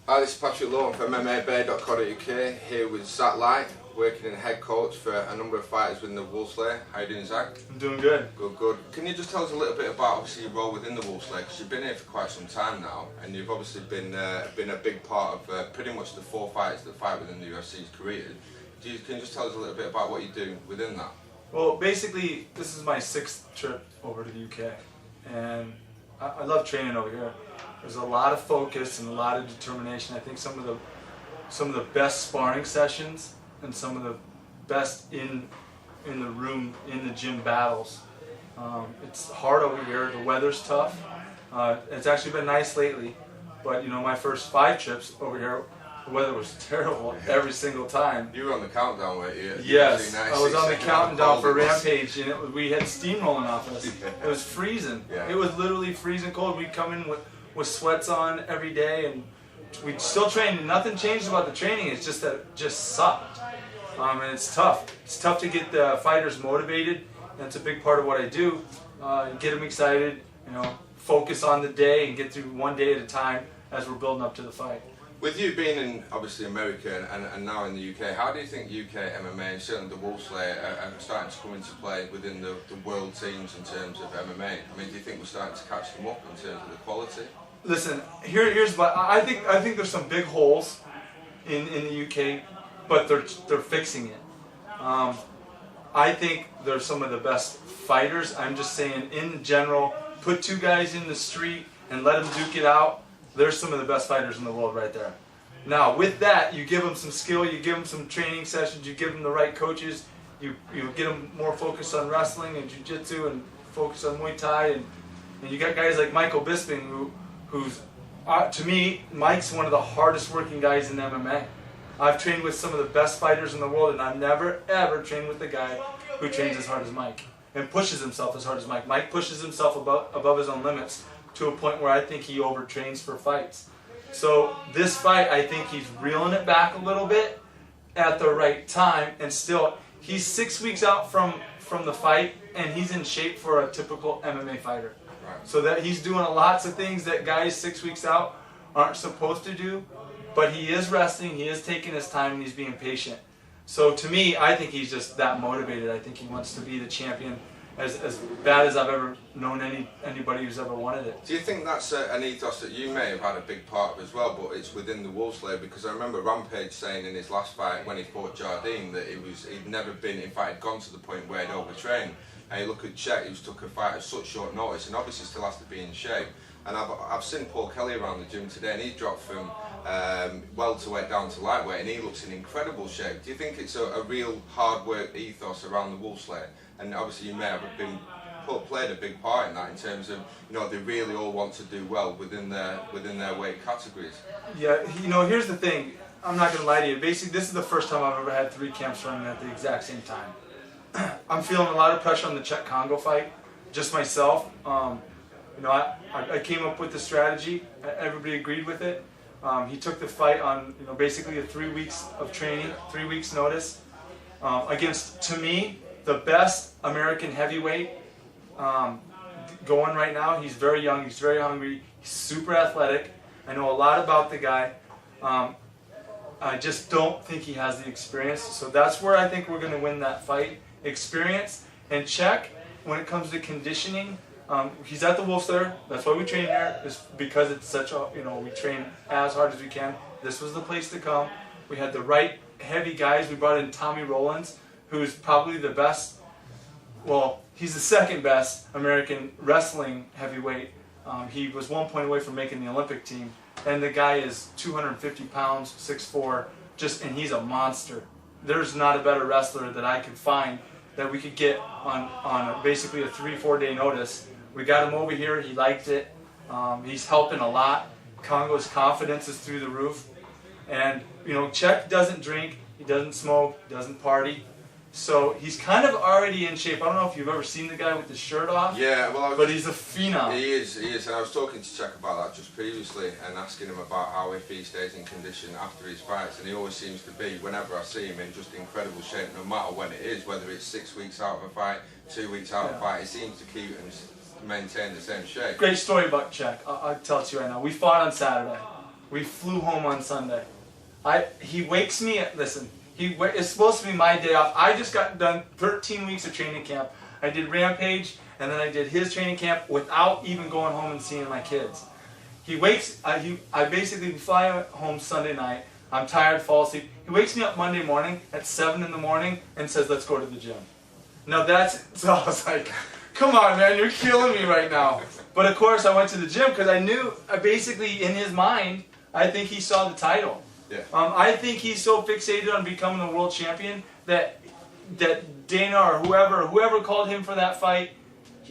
Hi, this is Patrick Lawton from MMABay.co.uk here with Lyte, working in head coach for a number of fighters within the Wolfslayer. How are you doing, Zach? I'm doing good. Good, good. Can you just tell us a little bit about obviously your role within the Wolfslayer? Because you've been here for quite some time now, and you've obviously been a big part of pretty much the 4 fighters that fight within the UFC's career. Can you just tell us a little bit about what you do within that? Well, basically, this is my 6th trip over to the UK, and I love training over here. There's a lot of focus and a lot of determination. I think some of the best sparring sessions and some of the best in the room, in the gym battles. It's hard over here. The weather's tough. It's actually been nice lately, but you know, my first 5 trips over here, the weather was terrible every single time. You were on the countdown, weren't you? Yes, I was on the countdown for Rampage, and we had steam rolling off us. It was freezing. Yeah. It was literally freezing cold. We'd come in with sweats on every day, and we'd still train. Nothing changed about the training. It's just that it just sucked. And it's tough. It's tough to get the fighters motivated. That's a big part of what I do. Get them excited. You know, focus on the day and get through one day at a time as we're building up to the fight. With you being in obviously America and now in the UK, how do you think UK MMA and certainly the Wolfslayer are starting to come into play within the world teams in terms of MMA? I mean, do you think we're starting to catch them up in terms of the quality? Listen, here's what I think there's some big holes in the UK, but they're fixing it. I think they're some of the best fighters. I'm just saying, in general, put 2 guys in the street and let them duke it out. There's some of the best fighters in the world right there. Now, with that, you give them some skill, you give them some training sessions, you give them the right coaches, you get them more focused on wrestling and jiu-jitsu and focus on Muay Thai, and you got guys like Michael Bisping, who's to me, Mike's one of the hardest working guys in MMA. I've trained with some of the best fighters in the world, and I've never ever trained with a guy who trains as hard as Mike and pushes himself as hard as Mike. Mike pushes himself above his own limits to a point where I think he overtrains for fights. So this fight, I think he's reeling it back a little bit at the right time, and still, he's 6 weeks out from the fight, and he's in shape for a typical MMA fighter. Right. So that he's doing lots of things that guys 6 weeks out aren't supposed to do, but he is resting, he is taking his time, and he's being patient. So to me, I think he's just that motivated. I think he wants to be the champion as bad as I've ever known anybody who's ever wanted it. Do you think that's an ethos that you may have had a big part of as well, but it's within the Wolfslayer? Because I remember Rampage saying in his last fight when he fought Jardine that he'd never been, in fact, he'd gone to the point where he'd overtrained. And you look at Czech, who's took a fight at such short notice and obviously still has to be in shape. And I've seen Paul Kelly around the gym today, and he dropped from welterweight down to lightweight, and he looks in incredible shape. Do you think it's a real hard work ethos around the Wolfslayer? And obviously you may have played a big part in that, in terms of, you know, they really all want to do well within their weight categories. Yeah, you know, here's the thing. I'm not going to lie to you. Basically, this is the first time I've ever had 3 camps running at the exact same time. I'm feeling a lot of pressure on the Czech Congo fight, just myself. You know, I came up with the strategy. Everybody agreed with it. He took the fight on, you know, basically a 3 weeks of training, 3 weeks notice, against, to me, the best American heavyweight going right now. He's very young, he's very hungry, he's super athletic. I know a lot about the guy. I just don't think he has the experience. So that's where I think we're going to win that fight. Experience. And Czech, when it comes to conditioning, he's at the Wolfslayer. That's why we train here, is because it's such a, you know, we train as hard as we can. This was the place to come. We had the right heavy guys. We brought in Tommy Rollins, who's probably the best, well, he's the 2nd best American wrestling heavyweight. He was 1 point away from making the Olympic team. And the guy is 250 pounds, 6'4", and he's a monster. There's not a better wrestler that I could find that we could get on basically a 3-4 day notice. We got him over here, he liked it. He's helping a lot. Congo's confidence is through the roof. And, you know, Czech doesn't drink, he doesn't smoke, he doesn't party. So he's kind of already in shape. I don't know if you've ever seen the guy with the shirt off. Yeah, well, but he's a phenom. He is. And I was talking to Czech about that just previously and asking him about how if he stays in condition after his fights, and he always seems to be, whenever I see him, in just incredible shape, no matter when it is, whether it's 6 weeks out of a fight, 2 weeks out of a fight, he seems to keep and maintain the same shape. Great story about Czech. I'll tell it to you right now. We fought on Saturday. We flew home on Sunday. He wakes me at, listen, it's supposed to be my day off. I just got done 13 weeks of training camp. I did Rampage, and then I did his training camp without even going home and seeing my kids. He wakes, I basically fly home Sunday night. I'm tired, fall asleep. He wakes me up Monday morning at 7 in the morning and says, let's go to the gym. Now so I was like, come on, man, you're killing me right now. But of course, I went to the gym because I knew, basically in his mind, I think he saw the title. Yeah. I think he's so fixated on becoming a world champion that Dana or whoever called him for that fight,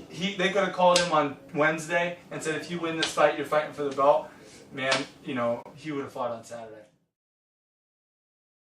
they could have called him on Wednesday and said, if you win this fight, you're fighting for the belt. Man, he would have fought on Saturday.